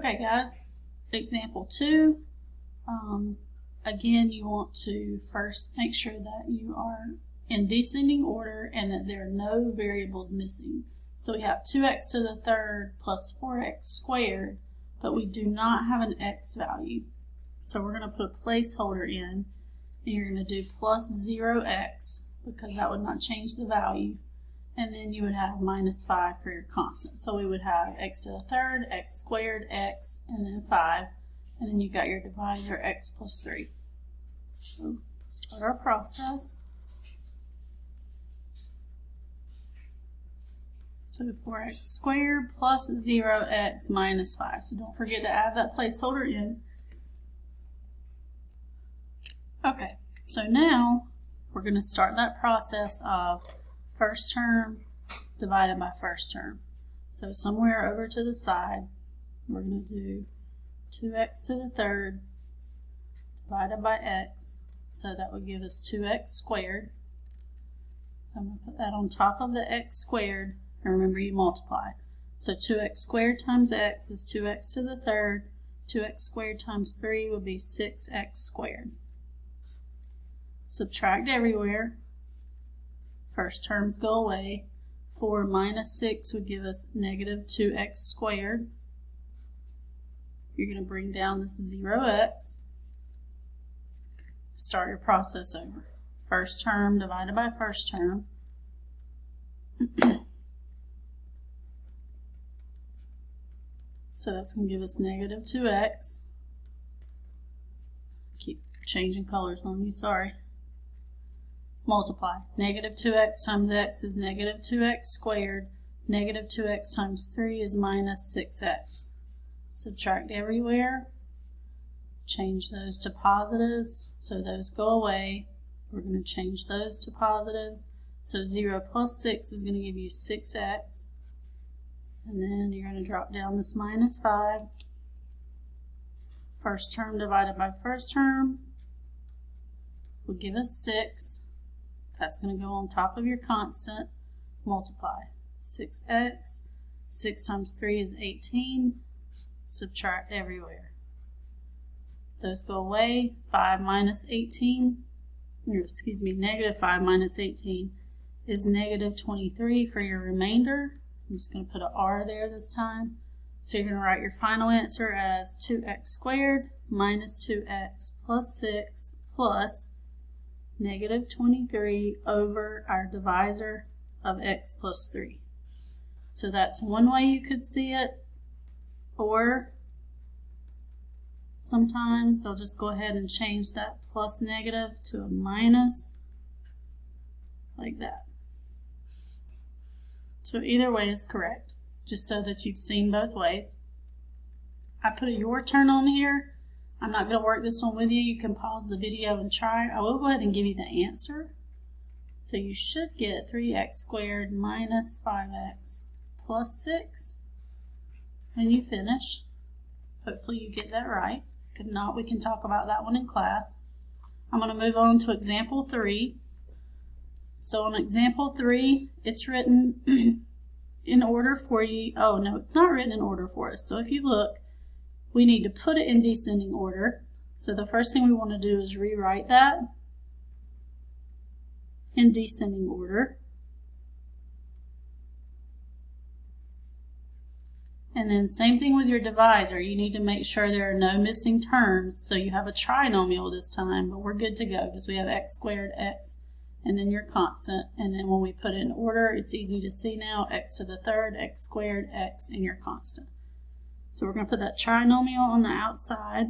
Okay guys, example 2. Again, you want to first make sure that you are in descending order and that there are no variables missing. So we have 2x to the third plus 4x squared, but we do not have an x value. So we're going to put a placeholder in, and you're going to do plus 0x because that would not change the value. And then you would have minus 5 for your constant. So we would have x to the third, x squared, x, and then 5. And then you got your divisor, x plus 3. So start our process. So 4x squared plus 0x minus 5. So don't forget to add that placeholder in. Okay, so now we're going to start that process of first term divided by first term. So somewhere over to the side, we're going to do 2x to the third divided by x. So that would give us 2x squared. So I'm going to put that on top of the x squared. And remember, you multiply. So 2x squared times x is 2x to the third. 2x squared times 3 would be 6x squared. Subtract everywhere. First terms go away. 4 minus 6 would give us negative 2x squared. You're going to bring down this 0x. Start your process over. First term divided by first term. So that's going to give us negative 2x. Keep changing colors on you, sorry. Multiply. Negative 2x times x is negative 2x squared. Negative 2x times 3 is minus 6x. Subtract everywhere. Change those to positives, so those go away. We're going to change those to positives. So 0 plus 6 is going to give you 6x. And then you're going to drop down this minus 5. First term divided by first term will give us 6. That's going to go on top of your constant. Multiply. 6x. 6 times 3 is 18. Subtract everywhere. Those go away. 5 minus 18, negative 5 minus 18 is negative 23 for your remainder. I'm just going to put an R there this time. So you're going to write your final answer as 2x squared minus 2x plus 6 plus negative 23 over our divisor of x plus 3. So that's one way you could see it. Or sometimes I'll just go ahead and change that plus negative to a minus, like that. So either way is correct, just so that you've seen both ways. I put a your turn on here. I'm not going to work this one with you. You can pause the video and try. I will go ahead and give you the answer. So you should get 3x squared minus 5x plus 6 when you finish. Hopefully you get that right. If not, we can talk about that one in class. I'm going to move on to example 3. So on example 3, it's written in order for you. Oh no, it's not written in order for us. So if you look, we need to put it in descending order. So the first thing we want to do is rewrite that in descending order. And then same thing with your divisor. You need to make sure there are no missing terms. So you have a trinomial this time, but we're good to go because we have x squared, x, and then your constant. And then when we put it in order, it's easy to see now, x to the third, x squared, x, and your constant. So we're going to put that trinomial on the outside.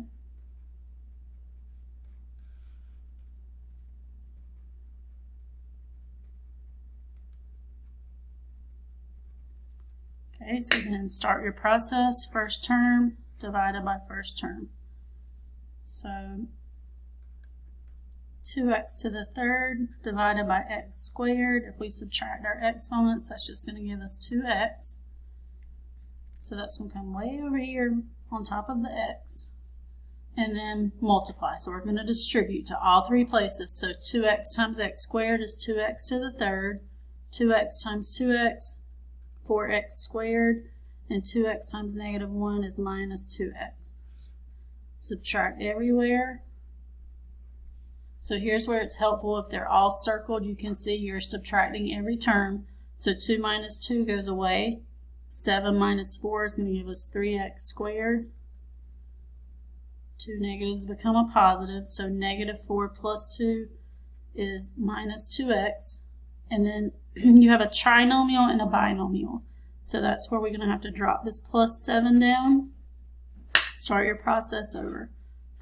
Okay, so then start your process. First term divided by first term. So 2x to the third divided by x squared. If we subtract our exponents, that's just going to give us 2x. So that's going to come way over here on top of the x. And then multiply. So we're going to distribute to all three places. So 2x times x squared is 2x to the third. 2x times 2x, 4x squared. and 2x times negative 1 is minus 2x. Subtract everywhere. So here's where it's helpful. If they're all circled, you can see you're subtracting every term. So 2 minus 2 goes away. 7 minus 4 is going to give us 3x squared. Two negatives become a positive, so negative 4 plus 2 is minus 2x. And then you have a trinomial and a binomial. So that's where we're going to have to drop this plus 7 down. Start your process over.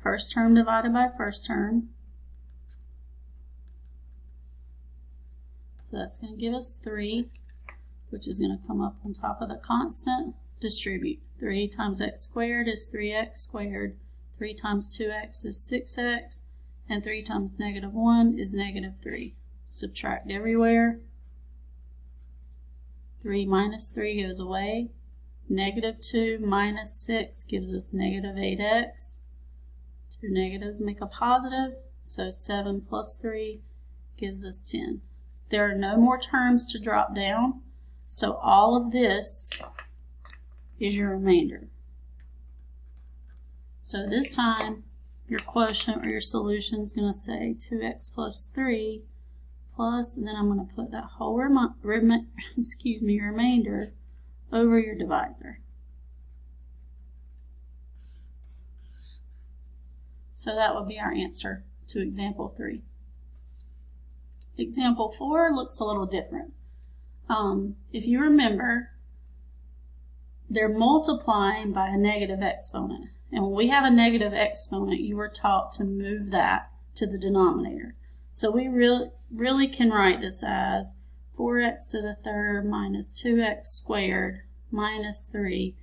First term divided by first term. So that's going to give us 3, which is going to come up on top of the constant. Distribute. 3 times x squared is 3x squared. 3 times 2x is 6x. And 3 times negative 1 is negative 3. Subtract everywhere. 3 minus 3 goes away. Negative 2 minus 6 gives us negative 8x. Two negatives make a positive, so 7 plus 3 gives us 10. There are no more terms to drop down, so all of this is your remainder. So this time, your quotient or your solution is going to say 2x plus 3 plus, and then I'm going to put that whole remainder over your divisor. So that would be our answer to example 3. Example 4 looks a little different. If you remember, they're multiplying by a negative exponent. And when we have a negative exponent, you were taught to move that to the denominator. So we really can write this as 4x to the third minus 2x squared minus 3.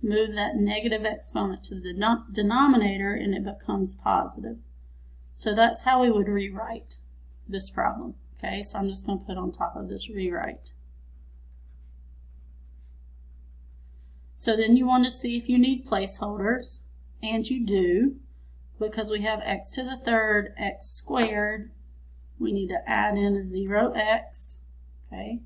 Move that negative exponent to the denominator and it becomes positive. So that's how we would rewrite this problem. Okay, so I'm just going to put on top of this rewrite. So then you want to see if you need placeholders, and you do, because we have x to the third, x squared. We need to add in a 0x, okay?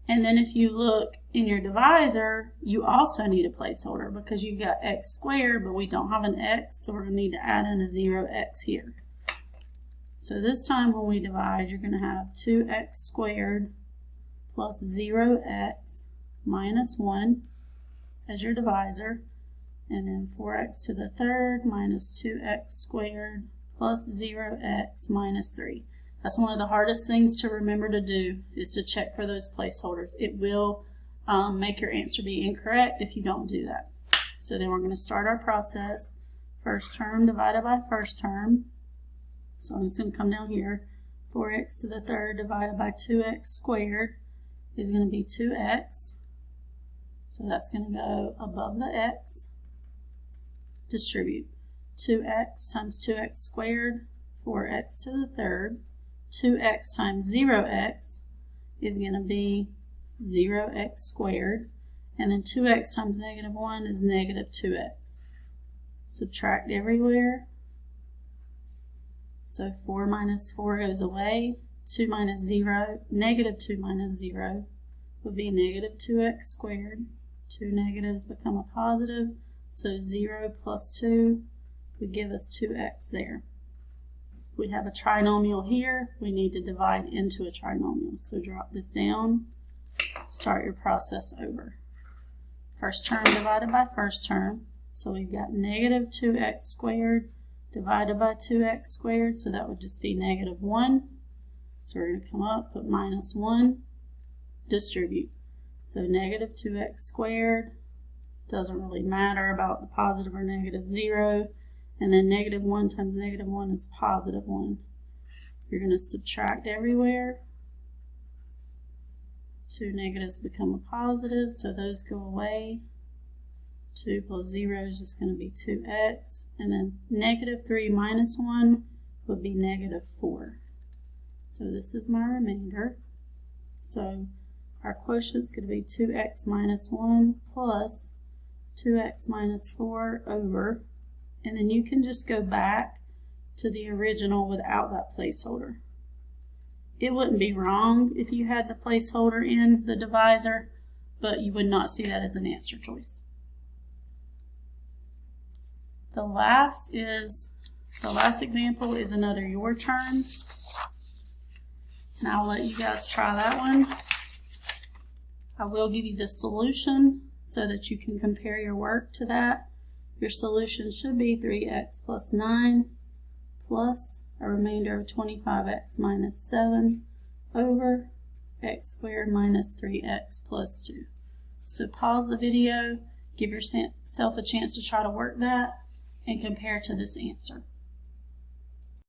And then if you look in your divisor, you also need a placeholder because you've got x squared, but we don't have an x, so we're going to need to add in a 0x here. So this time when we divide, you're going to have 2x squared plus 0x minus 1 as your divisor, and then 4x to the third minus 2x squared plus 0x minus 3. That's one of the hardest things to remember to do, is to check for those placeholders. It will make your answer be incorrect if you don't do that. So then we're going to start our process. First term divided by first term. So I'm just going to come down here. 4x to the third divided by 2x squared is going to be 2x. So that's going to go above the x. Distribute. 2x times 2x squared, 4x to the third. 2x times 0x is going to be 0x squared. And then 2x times negative 1 is negative 2x. Subtract everywhere. So 4 minus 4 goes away. 2 minus 0, negative 2 minus 0 would be negative 2x squared. Two negatives become a positive. So 0 plus 2 would give us 2x there. We have a trinomial here. We need to divide into a trinomial. So drop this down. Start your process over. First term divided by first term. So we've got negative 2x squared divided by 2x squared. So that would just be negative 1. So we're going to come up, put minus 1. Distribute. So negative 2x squared. Doesn't really matter about the positive or negative 0. And then negative 1 times negative 1 is positive 1. You're going to subtract everywhere. Two negatives become a positive, so those go away. 2 plus 0 is just going to be 2x. And then negative 3 minus 1 would be negative 4. So this is my remainder. So our quotient is going to be 2x minus 1 plus 2x minus 4 over. And then you can just go back to the original without that placeholder. It wouldn't be wrong if you had the placeholder in the divisor, but you would not see that as an answer choice. The last example is another your turn. And I'll let you guys try that one. I will give you the solution so that you can compare your work to that. Your solution should be 3x plus 9 plus a remainder of 25x minus 7 over x squared minus 3x plus 2. So pause the video, give yourself a chance to try to work that, and compare to this answer.